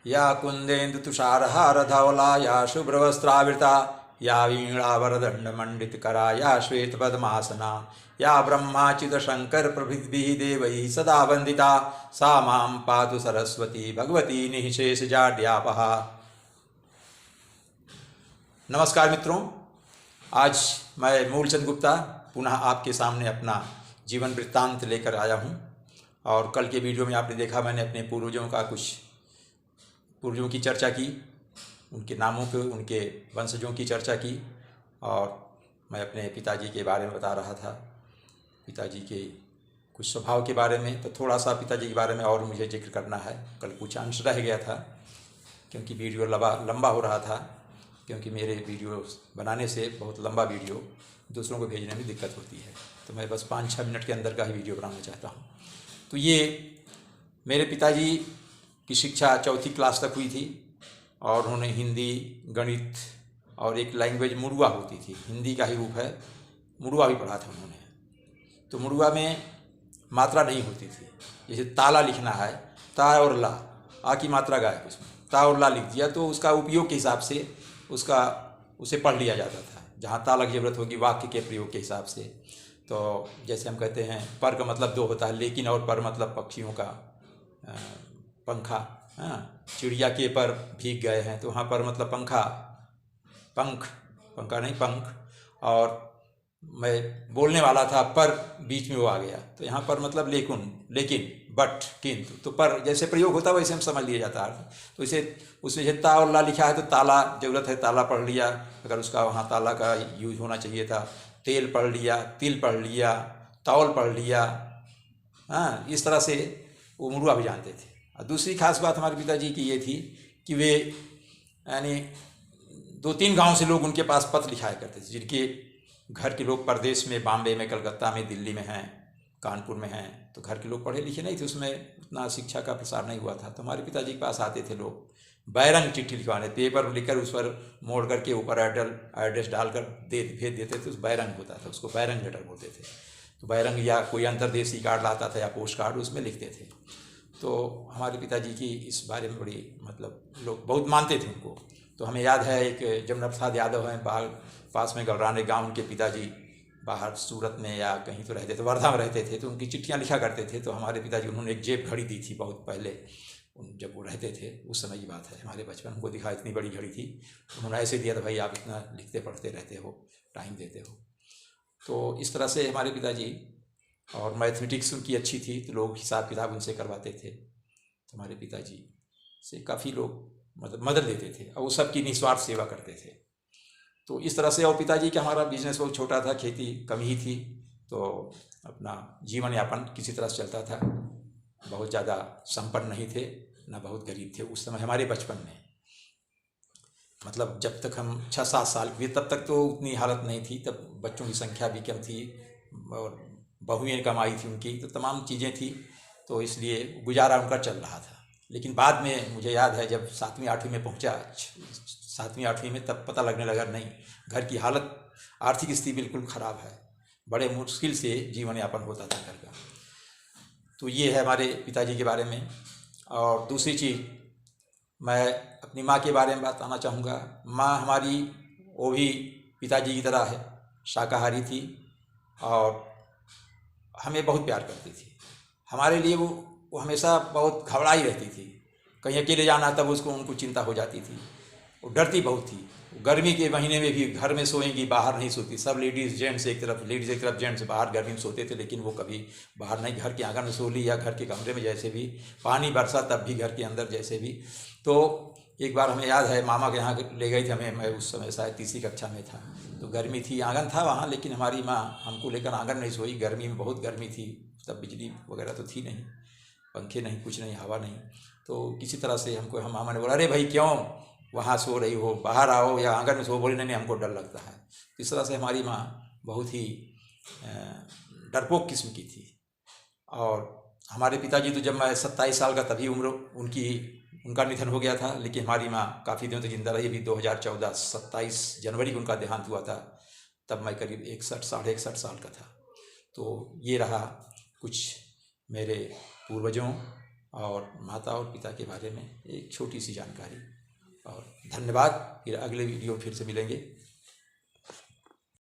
या कुंदेन्दु तुषारहार धवला या शुभ्रवस्त्रावृता या वीणावरदण्डमण्डितकरा या श्वेतपद्मासना या ब्रह्माच्युतशङ्कर प्रभृतिभिः देवैः सदा वन्दिता सा मां पातु सरस्वती भगवती निःशेषजाड्यापहा। नमस्कार मित्रों, आज मैं मूलचंद गुप्ता पुनः आपके सामने अपना जीवन वृत्तांत लेकर आया हूं। और कल के वीडियो में आपने देखा मैंने अपने पूर्वजों की चर्चा की, उनके नामों के, उनके वंशजों की चर्चा की और मैं अपने पिताजी के बारे में बता रहा था, पिताजी के कुछ स्वभाव के बारे में। तो थोड़ा सा पिताजी के बारे में और मुझे जिक्र करना है। कल कुछ अंश रह गया था क्योंकि वीडियो लंबा हो रहा था, क्योंकि मेरे वीडियो बनाने से बहुत लंबा वीडियो दूसरों को भेजने में दिक्कत होती है, तो मैं बस 5-6 मिनट के अंदर का ही वीडियो बनाना चाहता हूँ। तो ये मेरे पिताजी की शिक्षा 4वीं क्लास तक हुई थी और उन्होंने हिंदी, गणित और एक लैंग्वेज मुड़ुआ होती थी, हिंदी का ही रूप है, मुड़ुआ भी पढ़ा था उन्होंने। तो मुड़ुआ में मात्रा नहीं होती थी, जैसे ताला लिखना है, ता और ला, आ की मात्रा गायब, उसमें ता और ला लिख दिया तो उसका उपयोग के हिसाब से उसे पढ़ लिया जाता था, जहाँ ताला की जरूरत होगी वाक्य के प्रयोग के हिसाब से। तो जैसे हम कहते हैं पर का मतलब 2 होता है, लेकिन और पर मतलब पक्षियों का पंखा, चिड़िया के पर भीग गए हैं तो वहाँ पर मतलब पंखा, पंखा नहीं पंख। और मैं बोलने वाला था पर बीच में वो आ गया, तो यहाँ पर मतलब लेकिन बट किंतु, तो पर जैसे प्रयोग होता है वैसे हम समझ लिया जाता है। तो इसे उसमें जैसे ता और ला लिखा है तो ताला जरूरत है, ताला पढ़ लिया, अगर उसका वहाँ ताला का यूज होना चाहिए था। तेल पढ़ लिया, तिल पढ़ लिया, तौल पढ़ लिया। इस तरह से वो मुड़ुआ भी जानते थे। और दूसरी खास बात हमारे पिताजी की ये थी कि वे यानी 2-3 गांव से लोग उनके पास पत्र लिखाया करते थे, जिनके घर के लोग परदेश में, बॉम्बे में, कलकत्ता में, दिल्ली में हैं, कानपुर में हैं, तो घर के लोग पढ़े लिखे नहीं थे, उसमें उतना शिक्षा का प्रसार नहीं हुआ था। तो हमारे पिताजी के पास आते थे लोग, बैरंग चिट्ठी लिखवाने, पेपर लिखकर उस पर मोड़ करके ऊपर एड्रेस डालकर भेज देते थे, उस बैरंग होता था, उसको बैरंग लेटर बोलते थे। तो बैरंग या कोई अंतरदेशी कार्ड लाता था या पोस्ट कार्ड, उसमें लिखते थे। तो हमारे पिताजी की इस बारे में बड़ी मतलब लोग बहुत मानते थे उनको। तो हमें याद है एक जमुना प्रसाद यादव हैं, पास में गलराने गांव, उनके पिताजी बाहर सूरत में या कहीं तो रहते थे, वर्धा में रहते थे, तो उनकी चिट्ठियां लिखा करते थे। तो हमारे पिताजी, उन्होंने एक जेब घड़ी दी थी बहुत पहले, जब वो रहते थे, उस समय की बात है, हमारे बचपन को दिखा, इतनी बड़ी घड़ी थी, उन्होंने ऐसे दिया था, भाई आप इतना लिखते पढ़ते रहते हो, टाइम देते हो। तो इस तरह से हमारे पिताजी, और मैथमेटिक्स उनकी अच्छी थी तो लोग हिसाब किताब उनसे करवाते थे। तो हमारे पिताजी से काफ़ी लोग मतलब मदद लेते थे और वो सबकी निस्वार्थ सेवा करते थे। तो इस तरह से, और पिताजी का हमारा बिजनेस बहुत छोटा था, खेती कम ही थी, तो अपना जीवन यापन किसी तरह से चलता था। बहुत ज़्यादा संपन्न नहीं थे, ना बहुत गरीब थे उस समय हमारे बचपन में। मतलब जब तक हम 6-7 साल के, तब तक तो उतनी हालत नहीं थी, तब बच्चों की संख्या भी कम थी और बहुएँ कम आई थी उनकी, तो तमाम चीज़ें थी, तो इसलिए गुजारा उनका चल रहा था। लेकिन बाद में मुझे याद है जब 7वीं-8वीं में पहुंचा, 7वीं-8वीं में, तब पता लगने लगा नहीं, घर की हालत, आर्थिक स्थिति बिल्कुल ख़राब है, बड़े मुश्किल से जीवन यापन होता था घर का। तो ये है हमारे पिताजी के बारे में। और दूसरी चीज़, मैं अपनी माँ के बारे में बताना चाहूँगा। माँ हमारी वो भी पिताजी की तरह है, शाकाहारी थी और हमें बहुत प्यार करती थी। हमारे लिए वो हमेशा बहुत घबराई रहती थी, कहीं अकेले जाना तब उनको चिंता हो जाती थी, वो डरती बहुत थी। गर्मी के महीने में भी घर में सोएंगी, बाहर नहीं सोती। सब लेडीज़ जेंट्स एक तरफ, जेंट्स बाहर गर्मी में सोते थे, लेकिन वो कभी बाहर नहीं, घर के आंगन में सो ली या घर के कमरे में, जैसे भी पानी बरसा तब भी घर के अंदर जैसे भी। तो एक बार हमें याद है मामा के यहाँ ले गई थी हमें, मैं उस समय शायद 3री कक्षा में था, तो गर्मी थी, आंगन था वहाँ, लेकिन हमारी माँ हमको लेकर आंगन नहीं सोई, गर्मी में, बहुत गर्मी थी, तब बिजली वगैरह तो थी नहीं, पंखे नहीं, कुछ नहीं, हवा नहीं। तो किसी तरह से हमको, हम मामा ने बोला, अरे भाई क्यों वहाँ सो रही हो, बाहर आओ या आंगन में सो। बोले नहीं, हमको डर लगता है। इस तरह से हमारी माँ बहुत ही डरपोक किस्म की थी। और हमारे पिताजी तो जब मैं 27 साल का, तभी उम्र उनका निधन हो गया था, लेकिन हमारी माँ काफ़ी दिनों तक जिंदा रही। अभी 2014 27 जनवरी को उनका देहांत हुआ था, तब मैं करीब 61 साढ़े 61 साल का था। तो ये रहा कुछ मेरे पूर्वजों और माता और पिता के बारे में एक छोटी सी जानकारी। और धन्यवाद। फिर अगले वीडियो फिर से मिलेंगे।